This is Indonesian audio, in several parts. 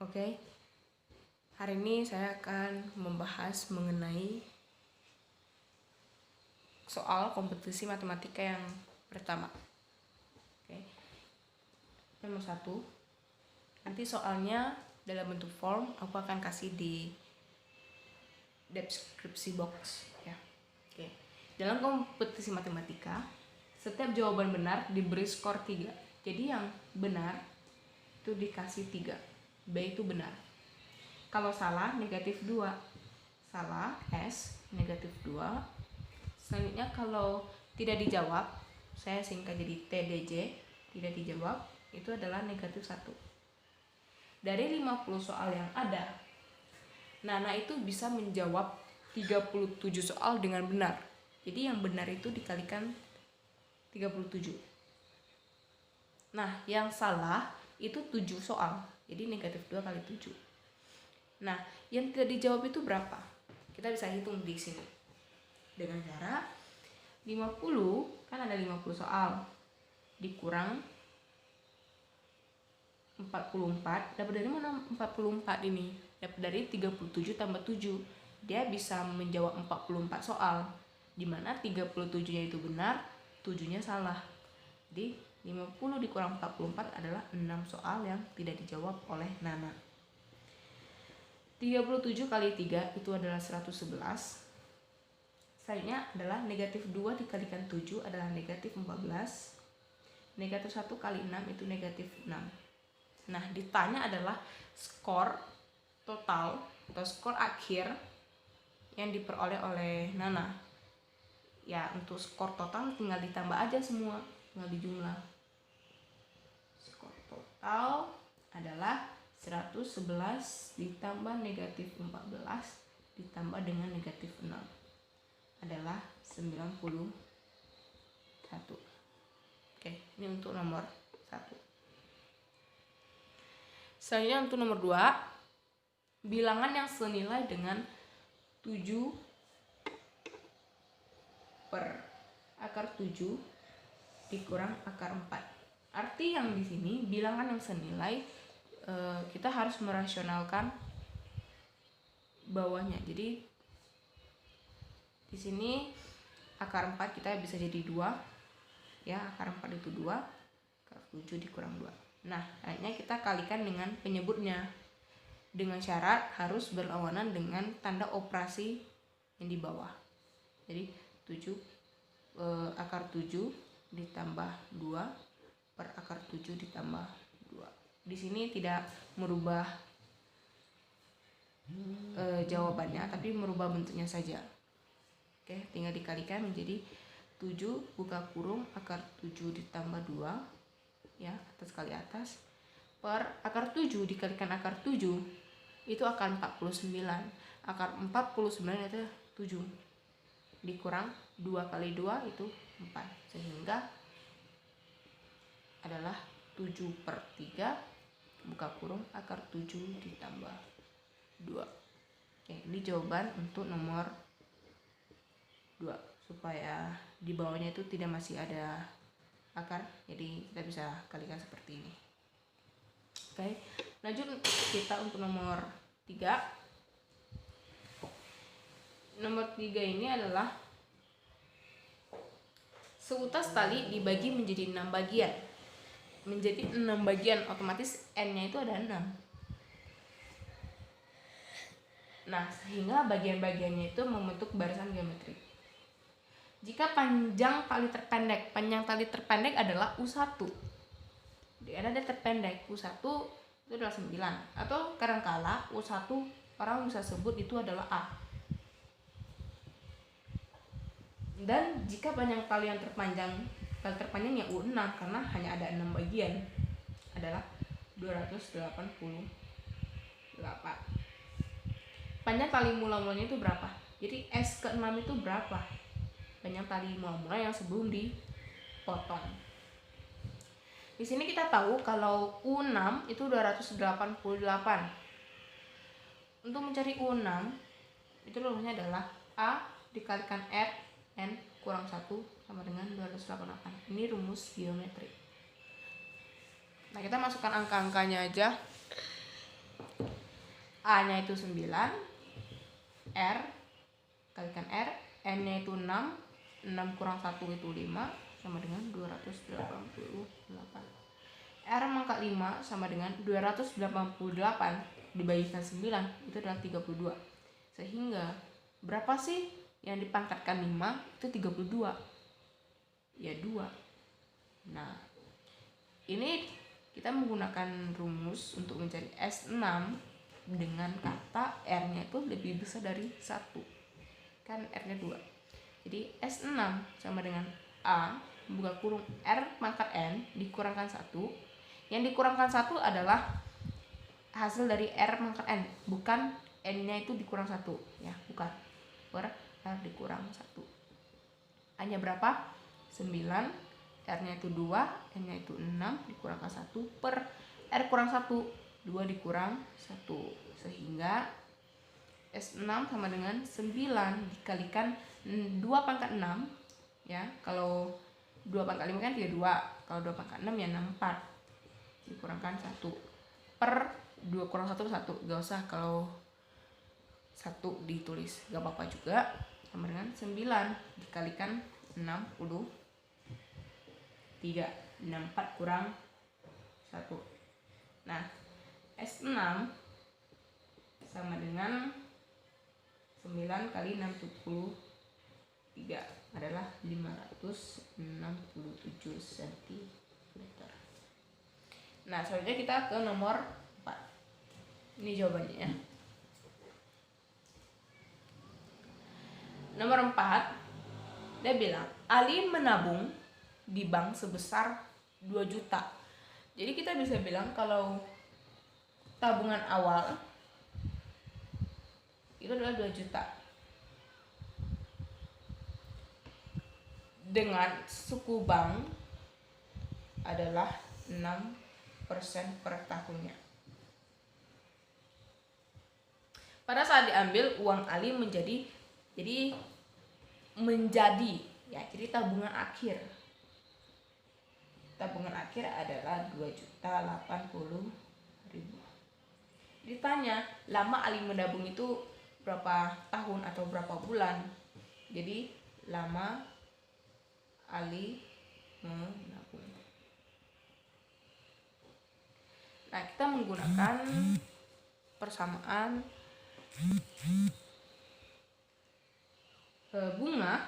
Oke, hari ini saya akan membahas mengenai soal kompetisi matematika yang pertama. Oke, nomor 1. Nanti soalnya dalam bentuk form aku akan kasih di deskripsi box ya. Oke. Dalam kompetisi matematika, setiap jawaban benar diberi skor 3. Jadi yang benar itu dikasih 3. B itu benar. Kalau salah negatif 2. Salah S negatif 2. Selanjutnya kalau tidak dijawab, saya singkat jadi TDJ, tidak dijawab, itu adalah negatif 1. Dari 50 soal yang ada, Nana itu bisa menjawab 37 soal dengan benar. Jadi yang benar itu dikalikan 37. Nah, yang salah itu 7 soal. Jadi negatif 2 kali 7. Nah, yang tidak dijawab itu berapa? Kita bisa hitung di sini. Dengan cara 50, kan ada 50 soal. Dikurang 44. Dapat dari mana 44 ini? Dapat dari 37 tambah 7. Dia bisa menjawab 44 soal. Dimana 37-nya itu benar, 7-nya salah. Jadi 50 dikurang 44 adalah 6 soal yang tidak dijawab oleh Nana. 37 kali 3 itu adalah 111. Selanjutnya adalah negatif 2 dikalikan 7 adalah negatif 14. Negatif 1 kali 6 itu negatif 6. Nah, ditanya adalah skor total atau skor akhir yang diperoleh oleh Nana. Ya, untuk skor total tinggal ditambah aja semua, tinggal dijumlah. Skor total adalah 111 ditambah negatif 14 ditambah dengan negatif 6 adalah 91. Oke, ini untuk nomor 1. Selanjutnya untuk nomor 2, bilangan yang senilai dengan 7 per akar 7 dikurang akar 4. Arti yang di sini bilangan yang senilai, kita harus merasionalkan bawahnya. Jadi di sini akar 4 kita bisa jadi 2. Ya, akar 4 itu 2, akar 7 dikurang 2. Nah, akhirnya kita kalikan dengan penyebutnya. Dengan syarat harus berlawanan dengan tanda operasi yang di bawah. Jadi 7 akar 7 ditambah 2 per akar 7 ditambah 2. Di sini tidak merubah jawabannya, tapi merubah bentuknya saja. Oke, tinggal dikalikan menjadi 7 buka kurung akar 7 ditambah 2 ya, atas kali atas, per akar 7 dikalikan akar 7 itu akan 49. Akar 49 itu 7 dikurang 2 kali 2 itu 4, sehingga adalah 7 per 3 buka kurung akar 7 ditambah 2. Oke, ini jawaban untuk nomor 2, supaya di bawahnya itu tidak masih ada akar, jadi kita bisa kalikan seperti ini. Oke, lanjut kita untuk nomor 3. Nomor 3 ini adalah seutas tali dibagi menjadi 6 bagian. Menjadi 6 bagian, otomatis N-nya itu ada 6. Nah, sehingga bagian-bagiannya itu membentuk barisan geometrik. Jika panjang tali terpendek adalah U1. Jadi ada terpendek U1 itu adalah 9, atau kadangkala U1 orang bisa sebut itu adalah A. Dan jika panjang tali yang terpanjangnya U6 karena hanya ada 6 bagian adalah 288. Panjang tali mula-mulanya itu berapa? Jadi S ke-6 itu berapa? Panjang tali mula-mula yang sebelum dipotong. Di sini kita tahu kalau U6 itu 288. Untuk mencari U6 itu rumusnya adalah A dikalikan R N kurang 1 sama dengan 288. Ini rumus geometri. Nah, kita masukkan angka-angkanya aja. A-nya itu 9, R kalikan R, N-nya itu 6, 6 kurang 1 itu 5, sama dengan 288. R mangkat 5 sama dengan 288 dibagikan 9, itu adalah 32. Sehingga berapa sih yang dipangkatkan 5? Itu 32. Ya 2. Nah, ini kita menggunakan rumus untuk mencari S6 dengan kata R-nya itu lebih besar dari 1. Kan R-nya 2. Jadi S6 sama dengan A buka kurung R pangkat N dikurangkan 1. Yang dikurangkan 1 adalah hasil dari R pangkat N, bukan N-nya itu dikurang 1 ya, bukan. Per R dikurang 1. A-nya berapa? 9, R-nya itu 2, N-nya itu 6 dikurangkan 1 per R kurang 1, 2 dikurang 1. Sehingga S6 sama dengan 9 dikalikan 2 pangkat 6 ya. Kalau 2 pangkat 5 kan 32. Kalau 2 pangkat 6 ya 64 dikurangkan 1 per 2 kurang 1 1. Gak usah kalau 1 ditulis, gak apa-apa juga. Sama dengan 9 dikalikan 63. 64 kurang 1. Nah, S6 sama dengan 9 kali 63 adalah 567 cm. Nah, selanjutnya kita ke nomor 4. Ini jawabannya ya. Nomor 4, dia bilang Ali menabung di bank sebesar 2 juta. Jadi kita bisa bilang kalau tabungan awal itu adalah 2 juta. Dengan suku bank adalah 6% per tahunnya. Pada saat diambil, uang Ali menjadi ya, jadi tabungan akhir. Tabungan akhir adalah 2.080.000. Ditanya, lama Ali menabung itu berapa tahun atau berapa bulan? Jadi, lama Ali menabung. Nah, kita menggunakan persamaan bunga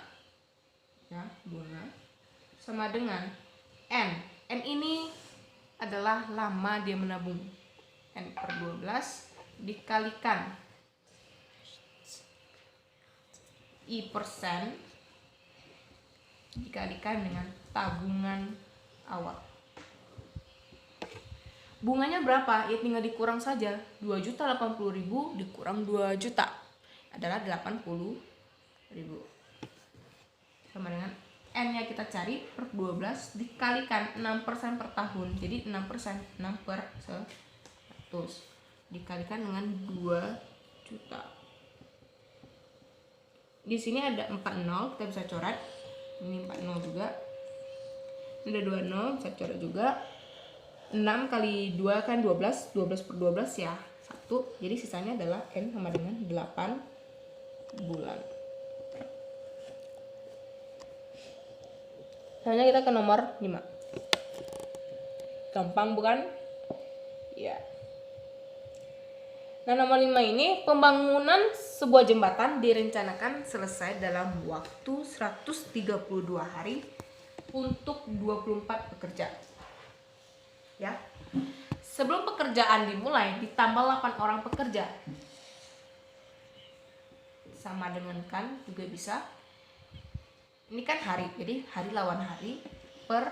ya, bunga sama dengan N. N ini adalah lama dia menabung. N per 12 dikalikan I persen dikalikan dengan tabungan awal. Bunganya berapa? Ya tinggal dikurang saja. 2.080.000 dikurang 2 juta adalah 80.000. Sama dengan N-nya kita cari per 12 dikalikan 6% per tahun. Jadi 6%, 6 per 100 dikalikan dengan 2 juta. Di sini ada 40, kita bisa coret. Ini 40 juga. Ini ada 20, bisa coret juga. 6 kali 2 kan 12, 12 per 12 ya 1. Jadi sisanya adalah N sama dengan 8 bulan. Selanjutnya kita ke nomor 5. Gampang bukan? Ya. Nah, nomor 5 ini, pembangunan sebuah jembatan direncanakan selesai dalam waktu 132 hari untuk 24 pekerja. Ya. Sebelum pekerjaan dimulai, ditambah 8 orang pekerja. Sama dengan kan juga bisa. Ini kan hari, jadi hari lawan hari per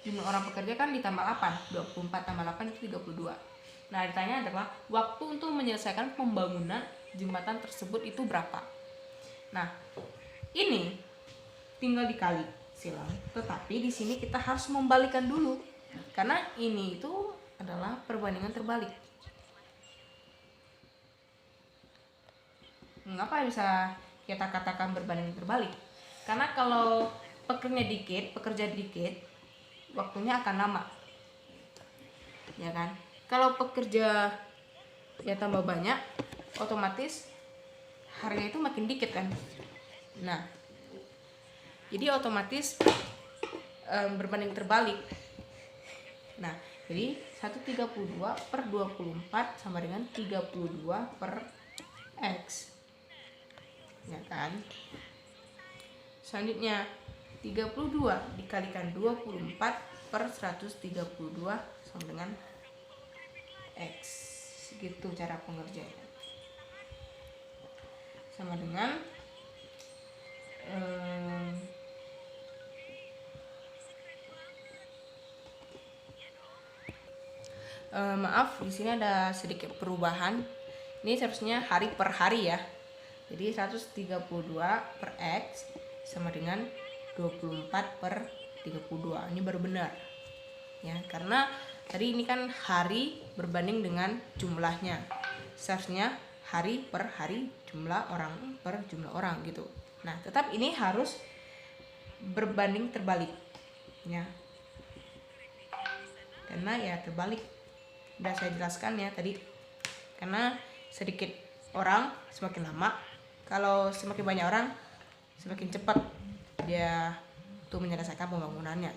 jumlah orang pekerja kan ditambah 8. 24 tambah 8 itu 32. Nah, ditanya adalah waktu untuk menyelesaikan pembangunan jembatan tersebut itu berapa. Nah, ini tinggal dikali silang. Tetapi di sini kita harus membalikkan dulu. Karena ini itu adalah perbandingan terbalik. Mengapa bisa kita katakan berbanding terbalik? Karena kalau pekerja dikit, waktunya akan lama. Ya kan? Kalau pekerja ya tambah banyak, otomatis harga itu makin dikit kan. Nah, jadi otomatis berbanding terbalik. Nah, jadi 132 per 24 sama dengan 32 per X, ya kan. Selanjutnya 32 dikalikan 24 per 132 sama dengan X. Gitu cara pengerjaannya. Sama dengan maaf, di sini ada sedikit perubahan. Ini seharusnya hari per hari ya. Jadi 132 per X sama dengan 24 per 32. Ini baru benar. Ya, karena tadi ini kan hari berbanding dengan jumlahnya. Seharusnya hari per hari, jumlah orang per jumlah orang gitu. Nah, tetap ini harus berbanding terbalik. Ya. Karena ya terbalik. Udah saya jelaskan ya tadi. Karena sedikit orang semakin lama, kalau semakin banyak orang semakin cepat dia tuh menyelesaikan pembangunannya.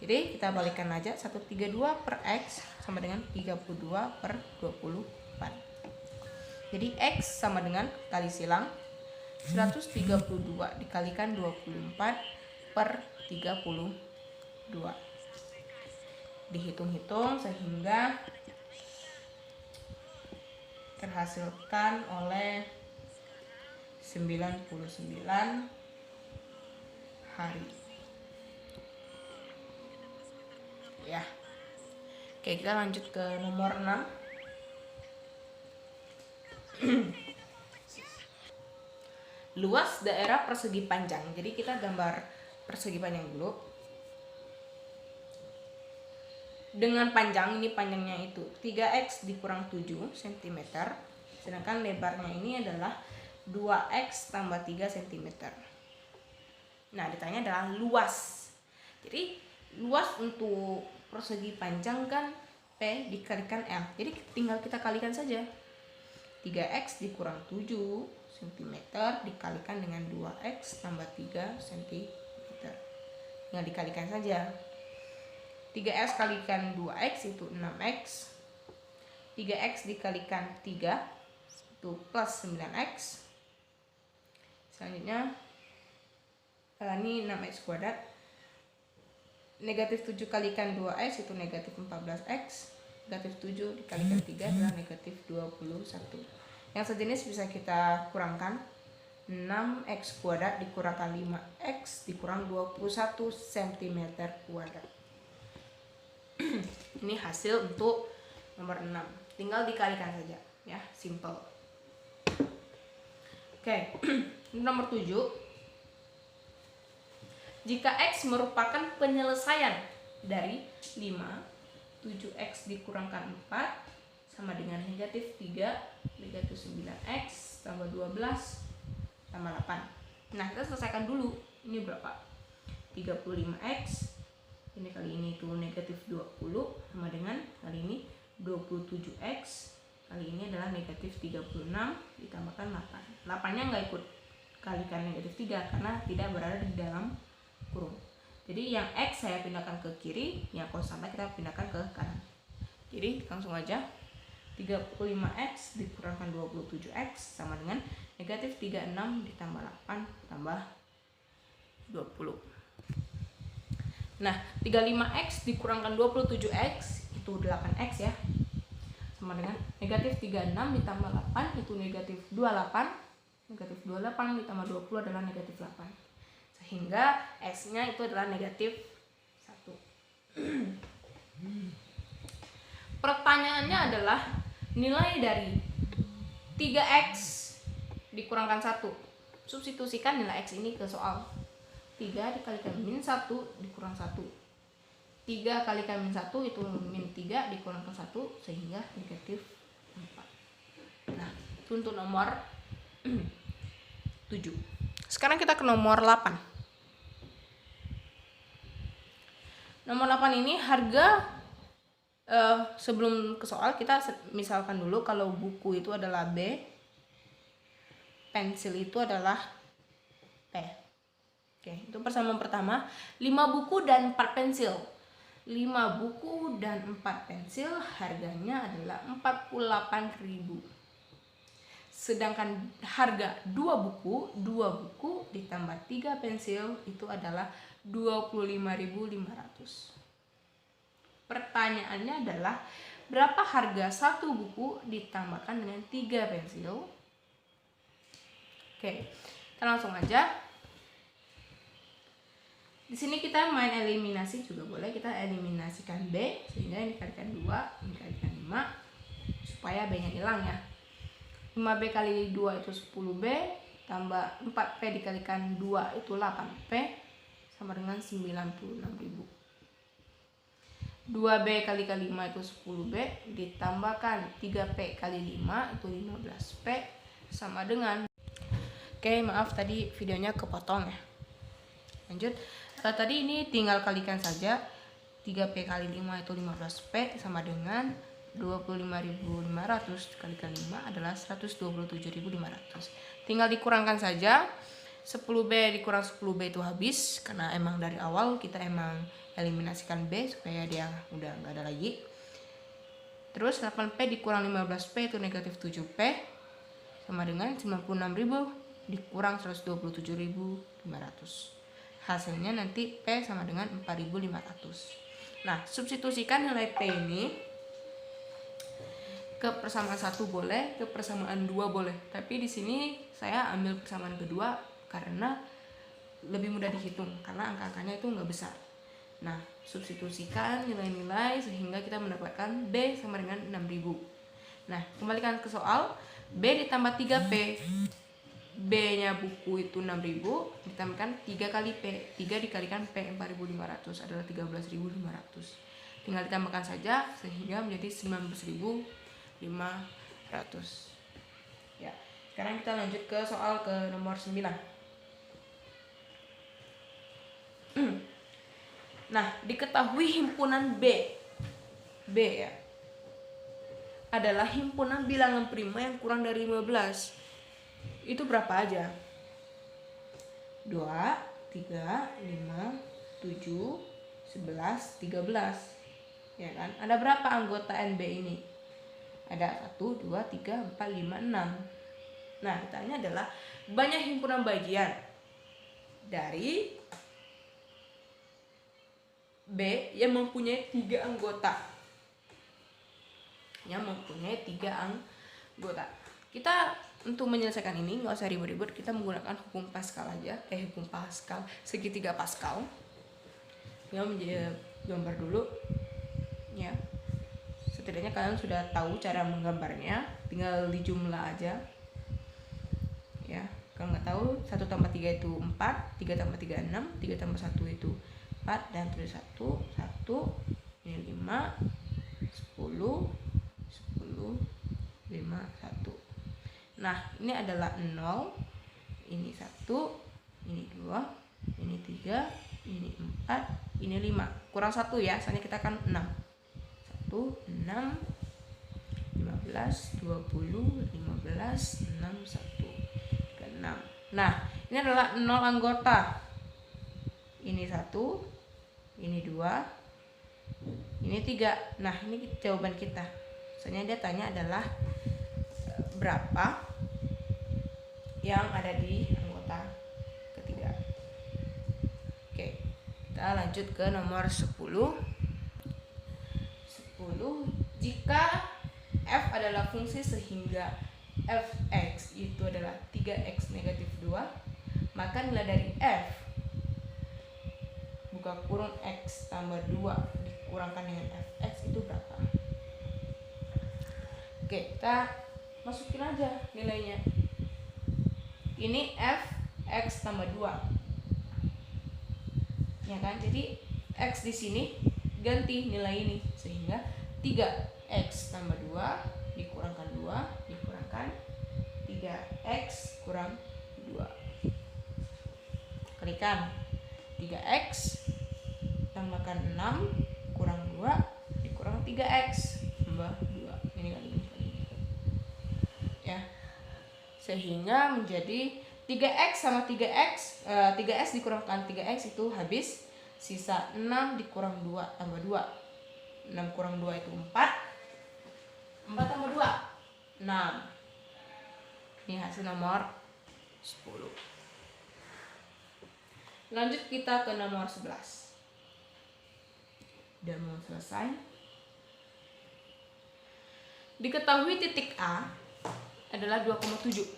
Jadi kita balikan aja, 132 per X sama dengan 32 per 24. Jadi X sama dengan kali silang 132 dikalikan 24 per 32. Dihitung-hitung sehingga terhasilkan oleh 99 hari. Ya. Oke, kita lanjut ke nomor 6. Luas daerah persegi panjang. Jadi kita gambar persegi panjang dulu. Dengan panjang, ini panjangnya itu 3x dikurang 7 cm. Sedangkan lebarnya ini adalah 2x tambah 3 cm. Nah, ditanya adalah luas. Jadi luas untuk persegi panjang kan P dikalikan L. Jadi tinggal kita kalikan saja. 3x dikurang 7 cm dikalikan dengan 2x tambah 3 cm. Tinggal dikalikan saja. 3x kalikan 2x itu 6x. 3x dikalikan 3 itu plus 9x. Selanjutnya ini 6x kuadrat. Negatif 7 kalikan 2x itu negatif 14x. Negatif 7 dikalikan 3 adalah negatif 21. Yang sejenis bisa kita kurangkan. 6x kuadrat dikurangkan 5x dikurang 21 cm kuadrat. Ini hasil untuk nomor 6. Tinggal dikalikan saja ya, simple. Oke. Nomor 7. Jika X merupakan penyelesaian dari 5, 7x dikurangkan 4 sama dengan negatif 3, negatif 9x tambah 12 tambah 8. Nah, kita selesaikan dulu. Ini berapa? 35x. Ini kali ini itu negatif 20 sama dengan kali ini 27x. Kali ini adalah negatif 36 ditambahkan 8. 8-nya nggak ikut kalikan negatif 3 karena tidak berada di dalam kurung. Jadi yang X saya pindahkan ke kiri, yang konstanta kita pindahkan ke kanan. Jadi langsung aja 35x dikurangkan 27x sama dengan negatif 36 ditambah 8 tambah 20. Nah, 35x dikurangkan 27x itu 8x ya. Sama dengan negatif 36 ditambah 8 itu negatif 28. Negatif 28 ditambah 20 adalah negatif 8. Sehingga x-nya itu adalah negatif 1. Pertanyaannya adalah nilai dari 3x dikurangkan 1. Substitusikan nilai x ini ke soal. 3 dikalikan min 1 dikurang 1. 3 kalikan min 1 itu min 3 dikurangkan 1 sehingga negatif 4. Nah, itu untuk nomor 7. Sekarang kita ke nomor 8. Nomor 8 ini harga Sebelum ke soal, kita misalkan dulu kalau buku itu adalah B, pensil itu adalah P. Oke, itu persamaan pertama. 5 buku dan 4 pensil. 5 buku dan 4 pensil harganya adalah 48.000. Sedangkan harga 2 buku ditambah 3 pensil itu adalah 25.500. Pertanyaannya adalah berapa harga 1 buku ditambahkan dengan 3 pensil? Oke, kita langsung aja. Di sini kita main eliminasi juga boleh. Kita eliminasikan B sehingga ini dikalikan 2, ini dikalikan 5 supaya B-nya hilang ya. 5B kali 2 itu 10B tambah 4P dikalikan 2 itu 8P sama dengan 96.000. 2B kali 5 itu 10B ditambahkan 3P kali 5 itu 15P sama dengan. Oke, maaf tadi videonya kepotong ya. Lanjut. Tadi ini tinggal kalikan saja. 3P kali 5 itu 15P sama dengan 25.500 dikalikan 5 adalah 127.500. Tinggal dikurangkan saja. 10B dikurang 10B itu habis karena emang dari awal kita emang eliminasikan B supaya dia udah nggak ada lagi. Terus 8P dikurang 15P itu negatif 7P sama dengan 96.000 dikurang 127.500. Hasilnya nanti P sama dengan 4.500. Nah, substitusikan nilai P ini ke persamaan 1 boleh, ke persamaan 2 boleh. Tapi di sini saya ambil persamaan kedua karena lebih mudah dihitung karena angka-angkanya itu nggak besar. Nah, substitusikan nilai-nilai sehingga kita mendapatkan B sama dengan 6.000. Nah, kembalikan ke soal. B ditambah 3P. B-nya buku itu 6.000 ditambahkan 3 kali P. 3 dikalikan P 4.500 adalah 13.500. Tinggal ditambahkan saja sehingga menjadi 19.500. Ya. Sekarang kita lanjut ke soal ke nomor 9. Nah, diketahui himpunan B ya adalah himpunan bilangan prima yang kurang dari 15. Itu berapa aja? 2, 3, 5, 7, 11, 13. Ya kan? Ada berapa anggota NB ini? Ada 1, 2, 3, 4, 5, 6. Nah, ditanya adalah banyak himpunan bagian dari B yang mempunyai 3 anggota. Kita untuk menyelesaikan ini nggak usah ribet-ribet, kita menggunakan hukum Pascal aja, hukum Pascal segitiga Pascal. Ya, menjadi gambar dulu ya. Setidaknya kalian sudah tahu cara menggambarnya, tinggal dijumlah aja ya. Kalau nggak tahu 1 tambah 3 itu 4, 3 tambah 3 6, 3 tambah 1 itu 4 dan tulis 1, ini 5, 10, 5, 1. Nah, ini adalah 0, ini 1, ini 2, ini 3, ini 4, ini 5. Kurang 1 ya, soalnya kita kan 6. 1, 6, 15, 20, 15, 6, 1, 6. Nah, ini adalah 0 anggota. Ini 1, ini 2, ini 3. Nah, ini jawaban kita. Soalnya dia tanya adalah berapa yang ada di anggota ketiga. Oke, kita lanjut ke nomor 10. Jika f adalah fungsi sehingga fx itu adalah 3x negatif 2, maka nilai dari f buka kurung x tambah 2 dikurangkan dengan fx itu berapa? Oke, kita masukin aja nilainya. Ini f x tambah 2. Ya kan? Jadi x di sini ganti nilai ini sehingga 3x tambah 2 dikurangkan 2 dikurangkan 3x kurang 2. Kalikan 3x tambahkan 6 kurang 2 dikurang 3x tambah 2. Ini kali ini. Ya. Sehingga menjadi 3x sama 3x, 3x dikurangkan 3x itu habis, sisa 6 dikurang 2 tambah 2. 6 kurang 2 itu 4. 4 tambah 2, 6. Ini hasil nomor 10. Lanjut kita ke nomor 11. Udah mau selesai. Diketahui titik A adalah 2,7.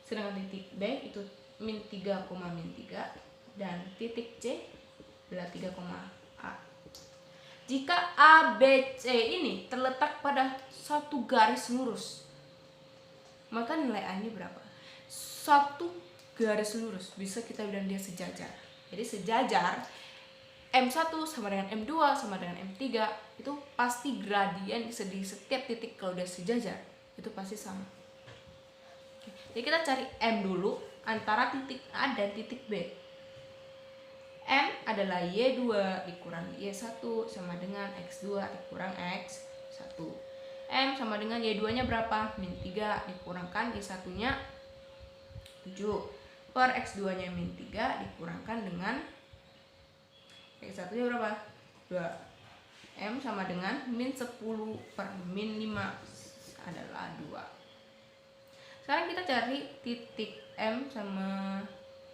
Sedangkan titik B itu min 3, min 3, dan titik C adalah 3,A. Jika A, B, C ini terletak pada satu garis lurus, maka nilai A-nya berapa? Satu garis lurus, bisa kita bilang dia sejajar. Jadi sejajar M1 sama dengan M2 sama dengan M3 itu pasti gradien di setiap titik. Kalau udah sejajar itu pasti sama. Jadi kita cari M dulu antara titik A dan titik B. M adalah Y2 dikurang Y1 sama dengan X2 dikurang X1. M sama dengan Y2 nya berapa? Min 3 dikurangkan Y1 nya 7 per X2 nya min 3 dikurangkan dengan X1 nya berapa? 2. M sama dengan min 10 per min 5 adalah 2. Sekarang kita cari titik M sama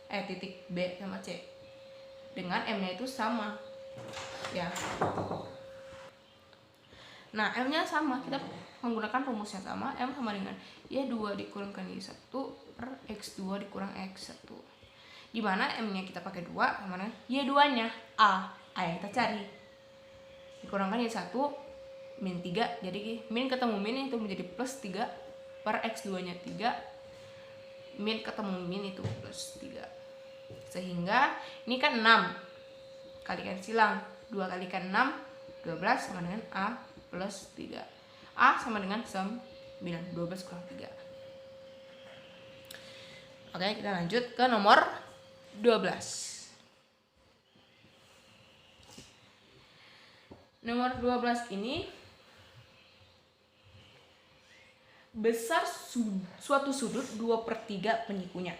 titik B sama C. Dengan M-nya itu sama. Ya. Nah, M-nya sama, kita menggunakan rumus yang sama. M sama dengan Y2 dikurangkan Y1 per X2 dikurang X1. Di mana M-nya kita pakai 2 sama dengan Y2-nya A. A yang kita cari. Dikurangkan Y1 min 3. Jadi min ketemu min itu menjadi plus 3 per X2-nya 3. Min ketemu min itu plus 3. Sehingga ini kan 6. Kalikan silang. 2 kalikan 6, 12 sama dengan A plus 3. A sama dengan 9. 12 kurang 3. Oke, kita lanjut ke nomor 12. Nomor 12 ini besar suatu sudut 2/3 penyikunya.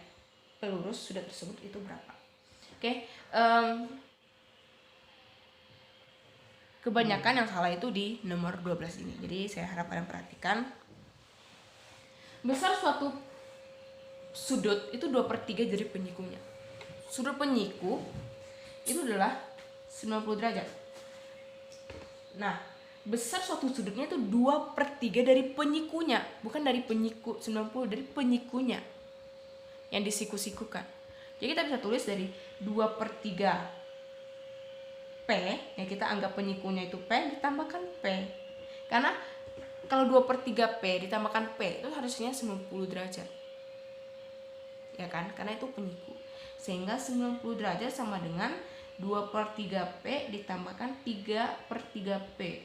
Pelurus sudut tersebut itu berapa? Oke, kebanyakan yang salah itu di nomor 12 ini. Jadi saya harap kalian perhatikan. Besar suatu sudut itu 2/3 dari penyikunya. Sudut penyiku itu adalah 90 derajat. Nah, besar suatu sudutnya itu 2/3 dari penyikunya, bukan dari penyiku 90, dari penyikunya yang disiku-sikukan. Jadi kita bisa tulis dari 2/3 P, yang kita anggap penyikunya itu P, ditambahkan P. Karena kalau 2/3 P ditambahkan P itu harusnya 90 derajat. Ya kan? Karena itu penyiku. Sehingga 90 derajat sama dengan 2/3 P ditambahkan 3/3 P.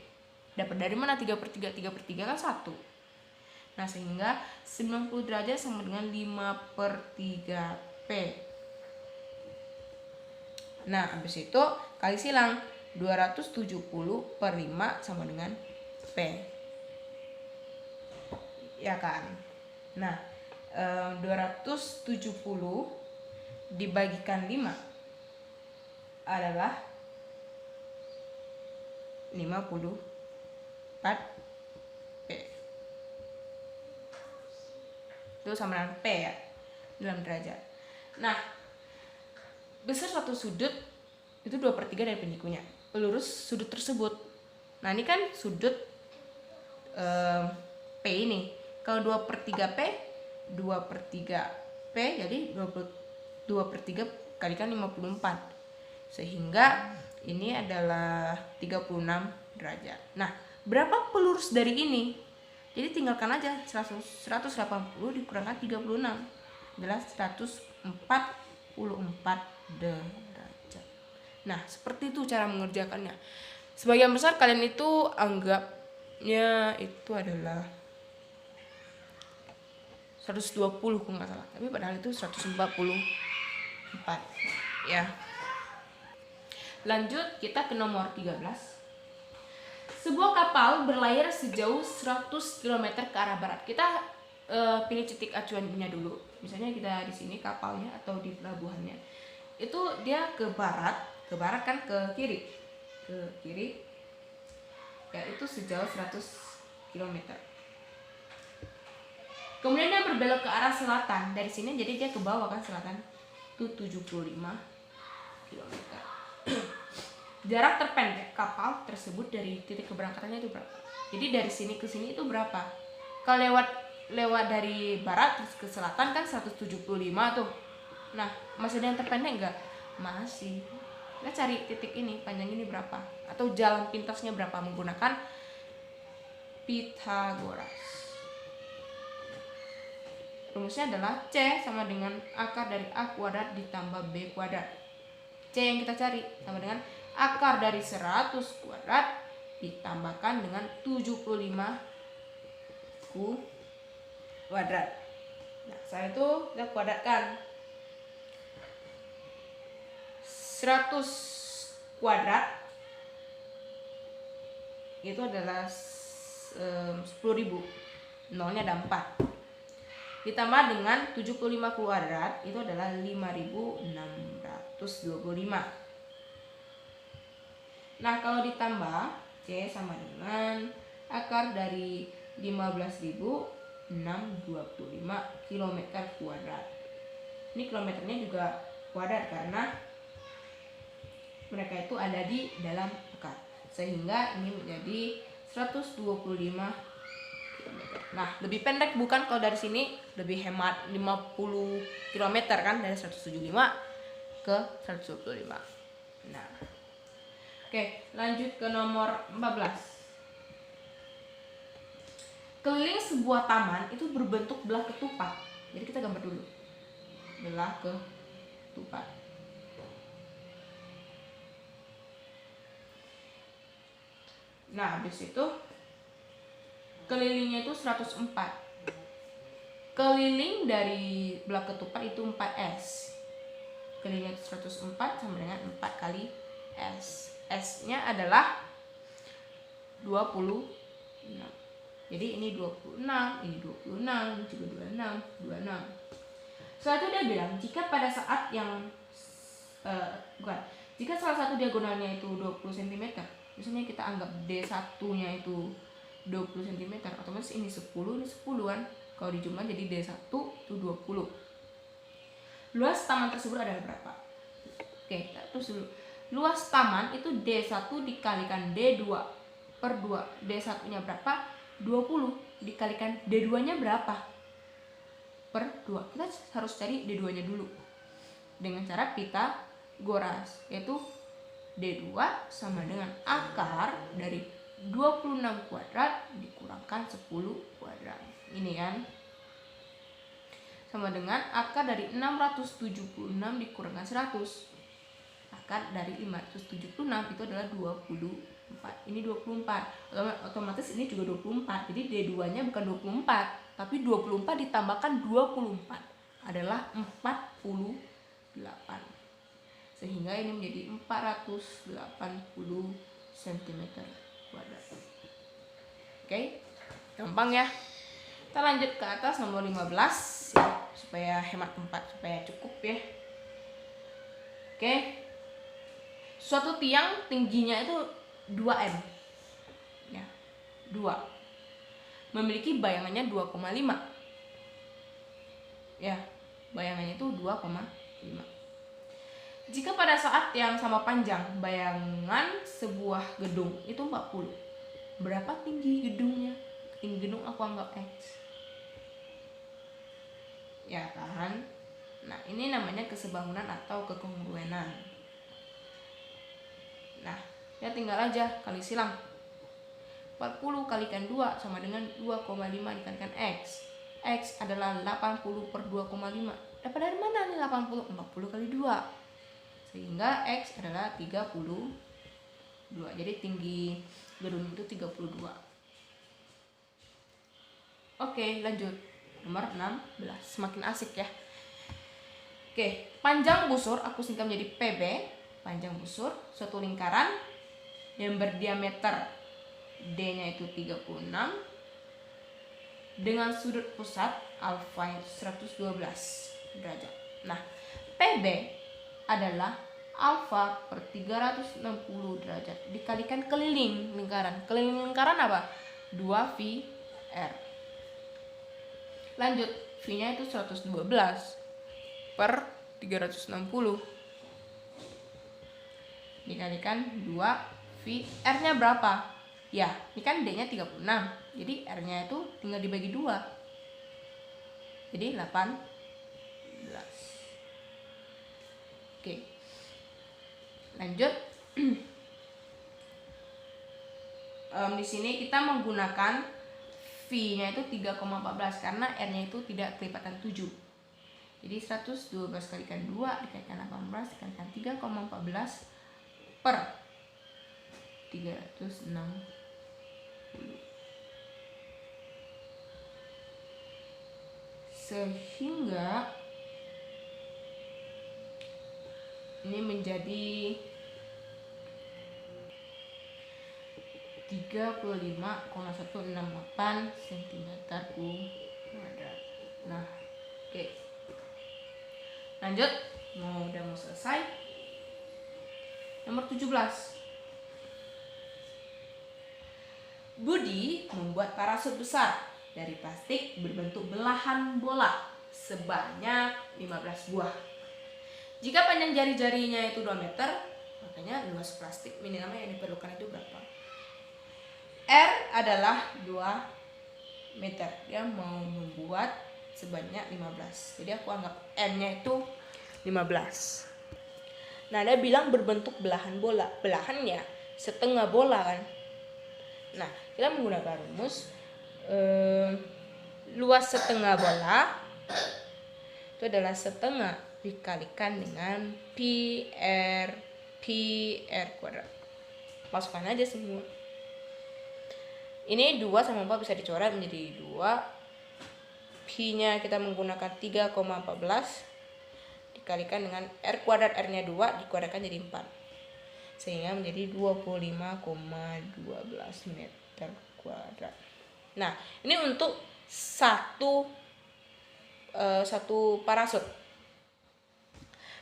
Dapat dari mana 3/3? 3/3 kan 1. Nah, sehingga 90 derajat sama dengan 5/3 P. Nah, habis itu kali silang. 270 per 5 sama dengan P. Ya kan? Nah, 270 dibagikan 5 adalah 54 P. Itu sama dengan P ya, dalam derajat. Nah, besar suatu sudut itu 2/3 dari penyikunya. Pelurus sudut tersebut. Nah, ini kan sudut P ini. Kalau 2/3 P, 2/3 P jadi 2/3 kalikan 54. Sehingga ini adalah 36 derajat. Nah, berapa pelurus dari ini? Jadi tinggalkan aja 180 dikurangkan 36 adalah 144 derajat. Nah, seperti itu cara mengerjakannya. Sebagian besar kalian itu anggapnya itu adalah 120 kalau nggak salah, tapi padahal itu 144 ya. Lanjut kita ke nomor 13. Sebuah kapal berlayar sejauh 100 km ke arah barat. Kita pilih titik acuannya dulu. Misalnya kita di sini kapalnya atau di pelabuhannya. Itu dia ke barat kan ke kiri. Ke kiri. Ya, itu sejauh 100 km. Kemudian dia berbelok ke arah selatan. Dari sini jadi dia ke bawah kan selatan. Itu 75 km. Jarak terpendek kapal tersebut dari titik keberangkatannya itu berapa? Jadi dari sini ke sini itu berapa? Kalau lewat dari barat terus ke selatan kan 175 tuh. Nah, masih ada yang terpendek enggak? Masih. Kita cari titik ini, panjang ini berapa? Atau jalan pintasnya berapa menggunakan Pythagoras. Rumusnya adalah C sama dengan akar dari A kuadrat ditambah B kuadrat. C yang kita cari sama dengan akar dari 100 kuadrat ditambahkan dengan 75 kuadrat. Nah, setelah itu kita kuadratkan. 100 kuadrat itu adalah 10.000. Nolnya ada 4. Ditambah dengan 75 kuadrat itu adalah 5.625. Nah, kalau ditambah C sama dengan akar dari 15.625 km kuadrat. Ini kilometernya juga kuadrat karena mereka itu ada di dalam akar. Sehingga ini menjadi 125 km. Nah, lebih pendek bukan? Kalau dari sini lebih hemat 50 km kan, dari 175 ke 125. Nah, oke, lanjut ke nomor 14. Keliling sebuah taman itu berbentuk belah ketupat. Jadi kita gambar dulu. Belah ketupat. Nah, habis itu kelilingnya itu 104. Keliling dari belah ketupat itu 4S. Kelilingnya itu 104 sama dengan 4 kali S. S-nya adalah 26. Jadi ini 26, ini 26, ini juga 26. Setelah itu dia bilang, jika pada saat yang jika salah satu diagonalnya itu 20 cm, misalnya kita anggap D1-nya itu 20 cm, otomatis ini 10, ini 10 kan. Kalau dijumlah jadi D1 itu 20. Luas taman tersebut adalah berapa? Oke, terus dulu. Luas taman itu D1 dikalikan D2 per 2. D1-nya berapa? 20 dikalikan D2-nya berapa? Per 2. Kita harus cari D2-nya dulu. Dengan cara Pythagoras, yaitu D2 sama dengan akar dari 26 kuadrat dikurangkan 10 kuadrat. Ini kan. Sama dengan akar dari 676 dikurangkan 100. Akar dari 576 itu adalah 24. Ini 24. Otomatis ini juga 24. Jadi D2-nya bukan 24, tapi 24 ditambahkan 24 adalah 48. Sehingga ini menjadi 480 cm kuadrat. Oke, gampang ya. Kita lanjut ke atas nomor 15 ya, supaya hemat tempat, supaya cukup ya. Oke. Suatu tiang tingginya itu 2 m. Ya, 2. Memiliki bayangannya 2,5. Ya, bayangannya itu 2,5. Jika pada saat yang sama panjang bayangan sebuah gedung itu 40. Berapa tinggi gedungnya? Tinggi gedung aku anggap X. Ya kan? Nah, ini namanya kesebangunan atau kekongruenan. Nah, ya tinggal aja kali silang. 40 kalikan 2 sama dengan 2,5 dikalikan X. X adalah 80 per 2,5. Dapat dari mana nih 80? 40 kali 2. Sehingga X adalah 32. Jadi tinggi gedung itu 32. Oke, lanjut. Nomor 16. Semakin asik ya. Oke, panjang busur aku singkat menjadi PB. panjang busur suatu lingkaran yang berdiameter D-nya itu 36 dengan sudut pusat alfa 112 derajat. Nah, PB adalah alfa per 360 derajat dikalikan keliling lingkaran. Keliling lingkaran apa? 2V R. Lanjut, V-nya itu 112 per 360 dikalikan 2V. R-nya berapa? Ya, ini kan D-nya 36. Jadi R-nya itu tinggal dibagi 2. Jadi 18. Oke. Lanjut. Di sini kita menggunakan V-nya itu 3,14 karena R-nya itu tidak kelipatan 7. Jadi 112 kalikan 2 dikalikan 18 dikalikan 3,14 per 360. Sehingga ini menjadi 35,168 cm kuadrat. Nah, oke. Lanjut, udah mau selesai. Nomor 17. Budi membuat parasut besar dari plastik berbentuk belahan bola sebanyak 15 buah. Jika panjang jari-jarinya itu 2 meter, makanya luas plastik minimal yang diperlukan itu berapa? R adalah 2 meter. Dia mau membuat sebanyak 15. Jadi aku anggap N-nya itu 15. Nah, dia bilang berbentuk belahan bola. Belahannya setengah bola kan. Nah, kita menggunakan rumus luas setengah bola itu adalah setengah dikalikan dengan pi r kuadrat. Masukkan aja semua. Ini 2 sama 4 bisa dicoret menjadi 2. Pi-nya kita menggunakan 3,14 dikalikan dengan r kuadrat, R-nya 2 dikuadratkan jadi 4. Sehingga menjadi 25,12 meter kuadrat. Nah, ini untuk satu parasut.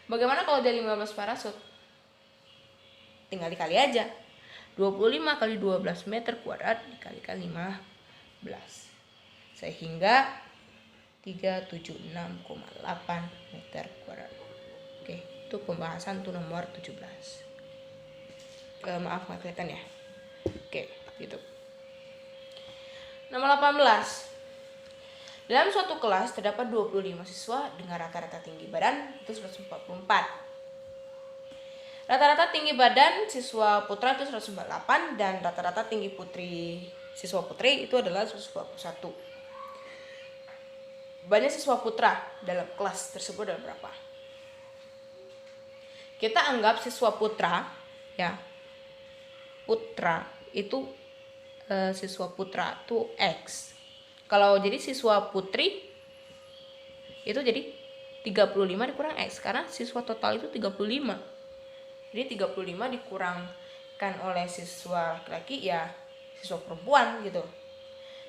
Bagaimana kalau dari 15 parasut? Tinggal dikali aja. 25 kali 12 meter kuadrat dikalikan 15. Sehingga 376,8 meter kuadrat. Oke, itu pembahasan untuk nomor 17. Maaf nggak kelihatan ya. Oke, gitu. Nomor 18. Dalam suatu kelas terdapat 25 siswa dengan rata-rata tinggi badan itu 144. Rata-rata tinggi badan siswa putra itu 148 dan rata-rata tinggi siswa putri itu adalah 141. Banyak siswa putra dalam kelas tersebut adalah berapa? Kita anggap siswa putra ya. Putra itu siswa putra itu X. Kalau jadi siswa putri itu jadi 35 dikurang X karena siswa total itu 35. Jadi 35 dikurangkan oleh siswa laki-laki ya siswa perempuan gitu.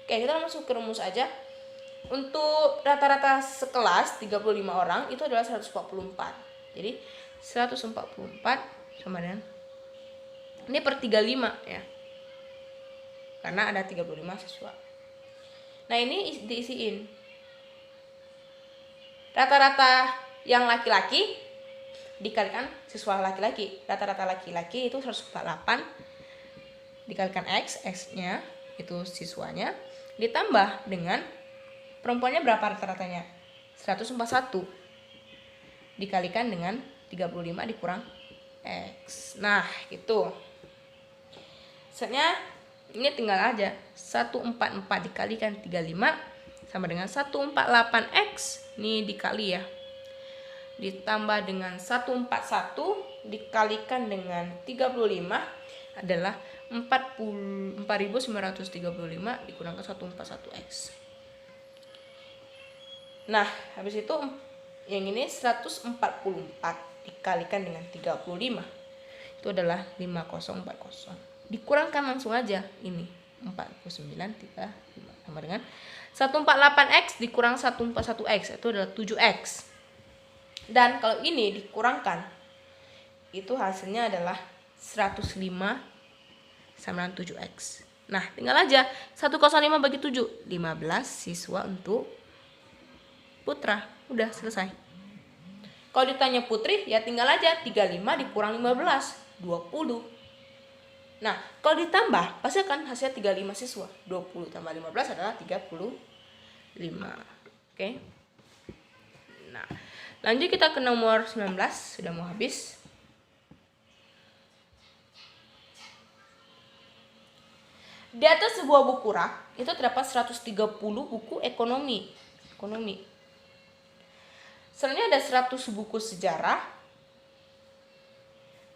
Oke, kita masuk ke rumus aja. Untuk rata-rata sekelas 35 orang itu adalah 144. Jadi 144 sama dengan ini per 35 ya. Karena ada 35 siswa. Nah, ini diisiin. Rata-rata yang laki-laki dikalikan siswa laki-laki. Rata-rata laki-laki itu 148 dikalikan X-nya itu siswanya ditambah dengan perempuannya berapa rata-ratanya? 141 dikalikan dengan 35 dikurang X. Nah, gitu. Setnya ini tinggal aja 144 dikalikan 35 sama dengan 148X. Ini dikali ya. Ditambah dengan 141 dikalikan dengan 35 adalah 4935 dikurangkan 141X. Nah, habis itu yang ini 144 dikalikan dengan 35 itu adalah 5040. Dikurangkan langsung aja ini 49,35 sama dengan 148x dikurang 141x itu adalah 7x. Dan kalau ini dikurangkan itu hasilnya adalah 105 sama dengan 7x. Nah, tinggal aja 105 bagi 7, 15 siswa untuk putra. Udah selesai. Kalau ditanya putri, ya tinggal aja 35 dikurang 15, 20. Nah, kalau ditambah, pasti akan hasilnya 35 siswa. 20 tambah 15 adalah 35. Oke. Nah, lanjut kita ke nomor 19, sudah mau habis. Di atas sebuah buku rak, itu terdapat 130 buku ekonomi. Selanjutnya ada 100 buku sejarah,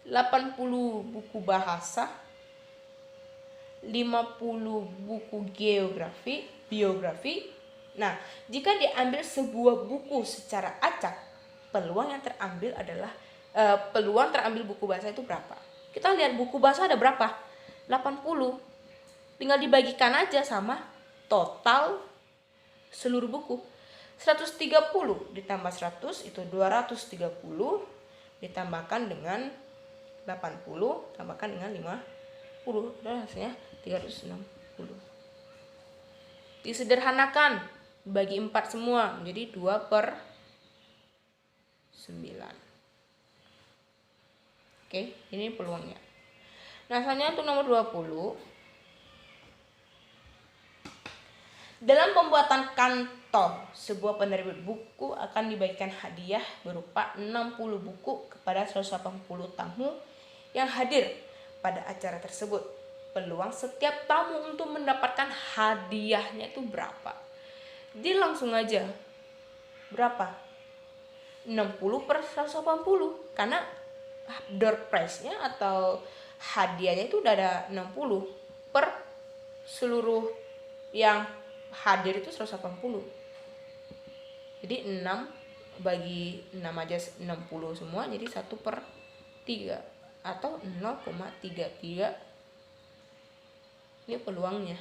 80 buku bahasa, 50 buku biografi. Nah, jika diambil sebuah buku secara acak, peluang terambil buku bahasa itu berapa? Kita lihat buku bahasa ada berapa? 80. Tinggal dibagikan aja sama total seluruh buku. 130 ditambah 100 itu 230, ditambahkan dengan 80 tambahkan dengan 50, dan hasilnya 360. Disederhanakan, bagi 4 semua menjadi 2/9. Oke, ini peluangnya. Nah, selanjutnya untuk nomor 20. Dalam pembuatan kantong, sebuah penerbit buku akan dibagikan hadiah berupa 60 buku kepada 180 tamu yang hadir pada acara tersebut. Peluang setiap tamu untuk mendapatkan hadiahnya itu berapa? Jadi langsung aja. Berapa? 60/180. Karena door prize-nya atau hadiahnya itu udah ada 60 per seluruh yang hadir itu 180. Jadi 6 bagi 6 aja 60 semua, jadi 1/3 atau 0,33. Ini peluangnya.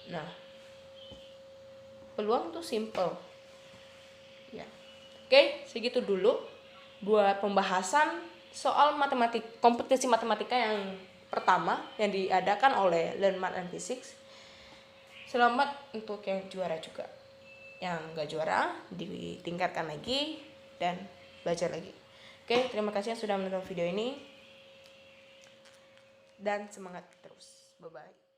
Nah, peluang tuh simple ya. Oke, segitu dulu buat pembahasan soal kompetisi matematika yang pertama yang diadakan oleh Learn Math and Physics. Selamat untuk yang juara juga. Yang gak juara ditingkatkan lagi dan belajar lagi. Oke, terima kasih yang sudah menonton video ini. Dan semangat terus. Bye-bye.